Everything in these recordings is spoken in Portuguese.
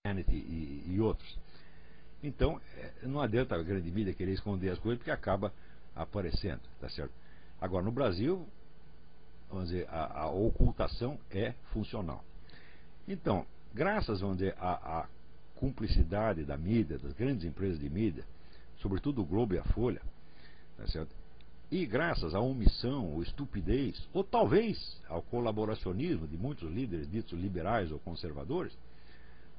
Hannity e outros. Então, não adianta a grande mídia querer esconder as coisas, porque acaba aparecendo, tá certo? Agora, no Brasil, vamos dizer, a ocultação é funcional. Então, graças, vamos dizer, à cumplicidade da mídia, das grandes empresas de mídia, sobretudo o Globo e a Folha, tá certo? E graças à omissão, ou estupidez, ou talvez ao colaboracionismo de muitos líderes ditos liberais ou conservadores,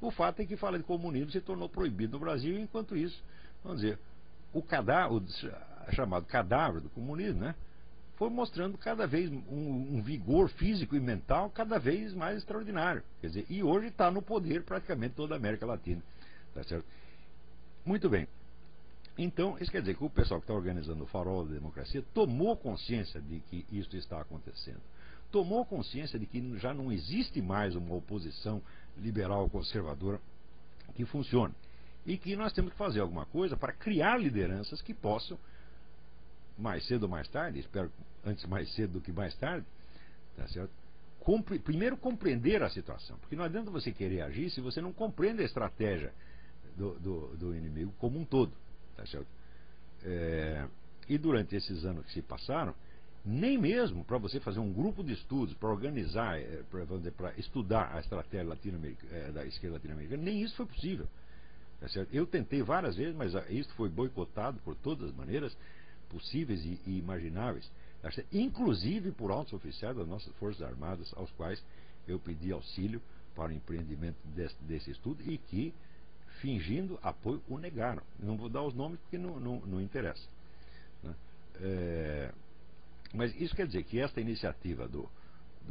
o fato é que falar de comunismo se tornou proibido no Brasil, enquanto isso, vamos dizer, o chamado cadáver do comunismo, né, foi mostrando cada vez um vigor físico e mental cada vez mais extraordinário. Quer dizer, e hoje está no poder praticamente toda a América Latina. Tá certo? Muito bem. Então, isso quer dizer que o pessoal que está organizando o Farol da Democracia tomou consciência de que isso está acontecendo. Tomou consciência de que já não existe mais uma oposição liberal conservadora que funcione. E que nós temos que fazer alguma coisa para criar lideranças que possam, mais cedo ou mais tarde, espero antes mais cedo do que mais tarde, tá certo? Primeiro compreender a situação, porque não adianta você querer agir se você não compreende a estratégia do inimigo como um todo, tá certo? E durante esses anos que se passaram, nem mesmo para você fazer um grupo de estudos, para organizar, para estudar a estratégia da esquerda latino-americana, nem isso foi possível. Tá certo? Eu tentei várias vezes, mas isso foi boicotado por todas as maneiras possíveis e imagináveis, tá certo? Inclusive por altos oficiais das nossas Forças Armadas, aos quais eu pedi auxílio para o empreendimento desse estudo e que, fingindo apoio, o negaram. Não vou dar os nomes porque não interessa, né? Mas isso quer dizer que esta iniciativa do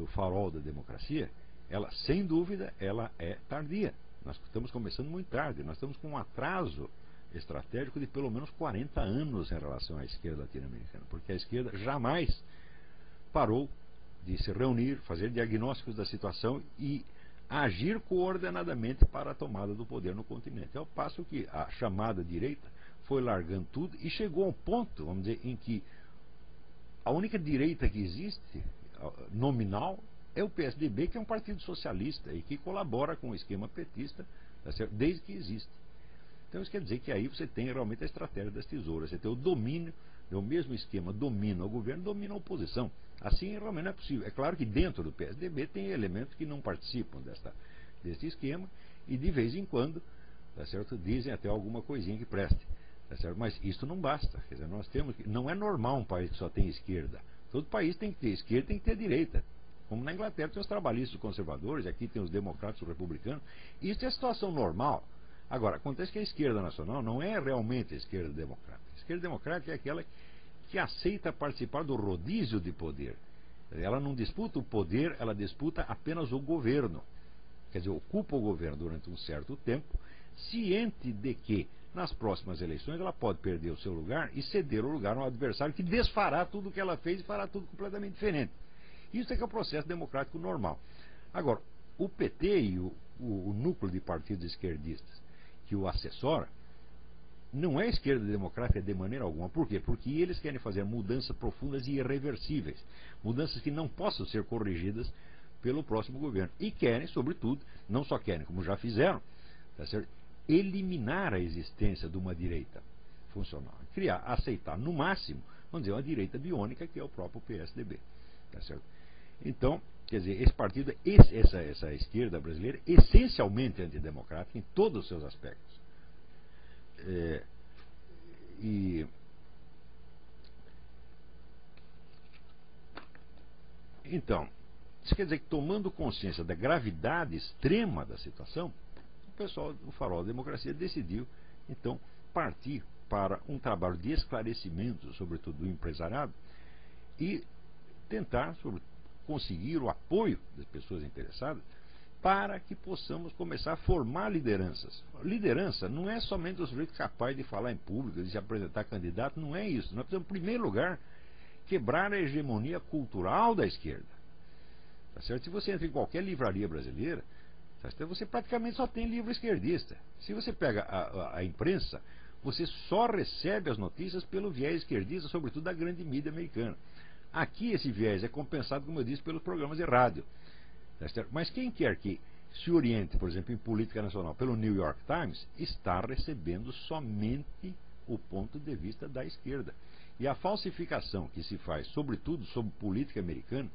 Farol da Democracia, ela, sem dúvida, ela é tardia. Nós estamos começando muito tarde, nós estamos com um atraso estratégico de pelo menos 40 anos em relação à esquerda latino-americana, porque a esquerda jamais parou de se reunir, fazer diagnósticos da situação e agir coordenadamente para a tomada do poder no continente. Ao passo que a chamada direita foi largando tudo e chegou a um ponto, vamos dizer, em que a única direita que existe, nominal, é o PSDB, que é um partido socialista e que colabora com o esquema petista, tá certo? Desde que existe. Então isso quer dizer que aí você tem realmente a estratégia das tesouras, você tem o domínio, o mesmo esquema, domina o governo, domina a oposição. Assim realmente não é possível. É claro que dentro do PSDB tem elementos que não participam desse esquema e de vez em quando, tá certo? Dizem até alguma coisinha que preste. Tá certo? Mas isso não basta. Quer dizer, nós temos não é normal um país que só tem esquerda. Todo país tem que ter esquerda, tem que ter direita. Como na Inglaterra tem os trabalhistas, os conservadores, aqui tem os democratas, os republicanos. Isso é a situação normal. Agora, acontece que a esquerda nacional não é realmente a esquerda democrática. A esquerda democrática é aquela que aceita participar do rodízio de poder. Ela não disputa o poder, ela disputa apenas o governo. Quer dizer, ocupa o governo durante um certo tempo, ciente de que nas próximas eleições ela pode perder o seu lugar e ceder o lugar a um adversário que desfará tudo o que ela fez e fará tudo completamente diferente. Isso é que é o processo democrático normal. Agora, o PT e o núcleo de partidos esquerdistas que o assessora não é esquerda democrática de maneira alguma. Por quê? Porque eles querem fazer mudanças profundas e irreversíveis, mudanças que não possam ser corrigidas pelo próximo governo. E querem, sobretudo, não só querem, como já fizeram, tá certo? Eliminar a existência de uma direita funcional, aceitar no máximo, vamos dizer, uma direita biônica, que é o próprio PSDB, tá certo? Então, quer dizer, esse partido, essa esquerda brasileira, essencialmente antidemocrática em todos os seus aspectos. Então, isso quer dizer que, tomando consciência da gravidade extrema da situação, o pessoal do Farol da Democracia decidiu, então, partir para um trabalho de esclarecimento, sobretudo do empresariado, e tentar conseguir o apoio das pessoas interessadas para que possamos começar a formar lideranças. Liderança não é somente o sujeito capaz de falar em público, de se apresentar candidato, não é isso. Nós precisamos, em primeiro lugar, quebrar a hegemonia cultural da esquerda. Tá certo? Se você entra em qualquer livraria brasileira, tá certo? Você praticamente só tem livro esquerdista. Se você pega a imprensa, você só recebe as notícias pelo viés esquerdista, sobretudo da grande mídia americana. Aqui esse viés é compensado, como eu disse, pelos programas de rádio. Tá certo? Mas quem quer que se oriente, por exemplo, em política nacional pelo New York Times, está recebendo somente o ponto de vista da esquerda. E a falsificação que se faz, sobretudo sobre política americana,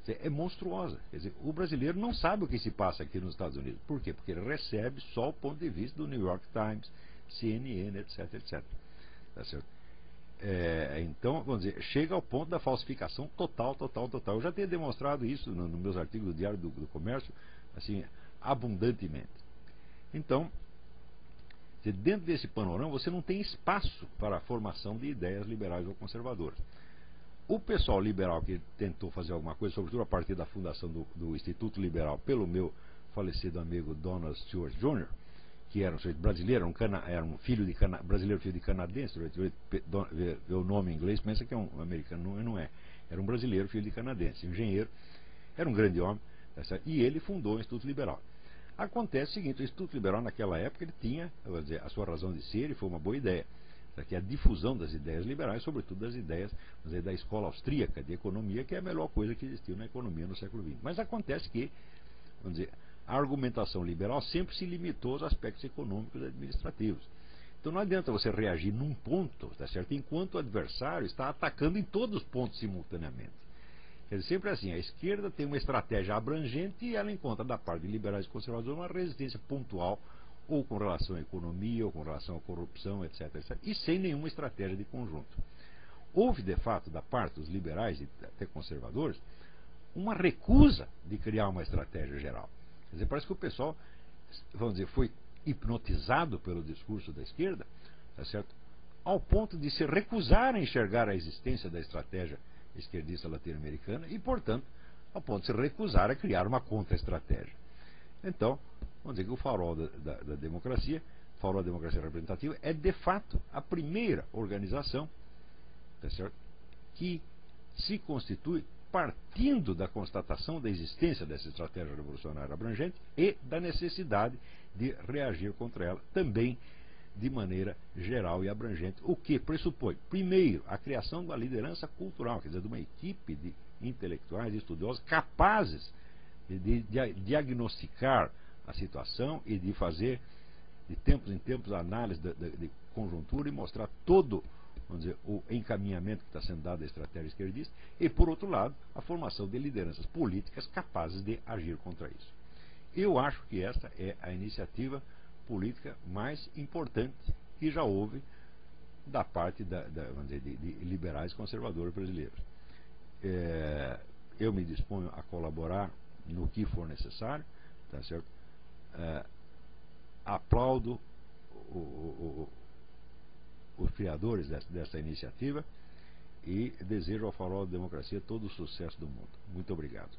é monstruosa. Quer dizer, o brasileiro não sabe o que se passa aqui nos Estados Unidos. Por quê? Porque ele recebe só o ponto de vista do New York Times, CNN, etc, etc. Tá certo? Então, vamos dizer, chega ao ponto da falsificação total, total, total. Eu já tenho demonstrado isso nos meus artigos do Diário do Comércio, assim, abundantemente. Então, dentro desse panorama, você não tem espaço para a formação de ideias liberais ou conservadoras. O pessoal liberal que tentou fazer alguma coisa, sobretudo a partir da fundação do Instituto Liberal, pelo meu falecido amigo Donald Stewart Jr., que era um sujeito brasileiro, era um brasileiro filho de canadense, vê o nome em inglês, pensa que é um americano, não é. Era um brasileiro filho de canadense, engenheiro, era um grande homem, e ele fundou o Instituto Liberal. Acontece o seguinte, o Instituto Liberal naquela época ele tinha, vou dizer, a sua razão de ser, e foi uma boa ideia, que é a difusão das ideias liberais, sobretudo das ideias, vamos dizer, da escola austríaca de economia, que é a melhor coisa que existiu na economia no século XX. Mas acontece que, vamos dizer, a argumentação liberal sempre se limitou aos aspectos econômicos e administrativos. Então não adianta você reagir num ponto, tá certo? Enquanto o adversário está atacando em todos os pontos simultaneamente. Quer dizer, sempre assim, a esquerda tem uma estratégia abrangente e ela encontra da parte de liberais e conservadores uma resistência pontual, ou com relação à economia, ou com relação à corrupção, etc, etc, e sem nenhuma estratégia de conjunto. Houve, de fato, da parte dos liberais e até conservadores, uma recusa de criar uma estratégia geral. Quer dizer, parece que o pessoal, vamos dizer, foi hipnotizado pelo discurso da esquerda, tá certo? Ao ponto de se recusar a enxergar a existência da estratégia esquerdista latino-americana e, portanto, ao ponto de se recusar a criar uma contra-estratégia. Então, vamos dizer que o farol da democracia, o farol da democracia representativa, é de fato a primeira organização, tá certo? Que se constitui partindo da constatação da existência dessa estratégia revolucionária abrangente e da necessidade de reagir contra ela também de maneira geral e abrangente, o que pressupõe, primeiro, a criação de uma liderança cultural, quer dizer, de uma equipe de intelectuais e estudiosos capazes de diagnosticar a situação e de fazer, de tempos em tempos, a análise de conjuntura e mostrar todo, vamos dizer, o encaminhamento que está sendo dado à estratégia esquerdista e, por outro lado, a formação de lideranças políticas capazes de agir contra isso. Eu acho que esta é a iniciativa política mais importante que já houve da parte vamos dizer, de liberais conservadores brasileiros. Eu me disponho a colaborar no que for necessário, tá certo? Aplaudo os criadores dessa iniciativa e desejo ao Farol da Democracia todo o sucesso do mundo. Muito obrigado.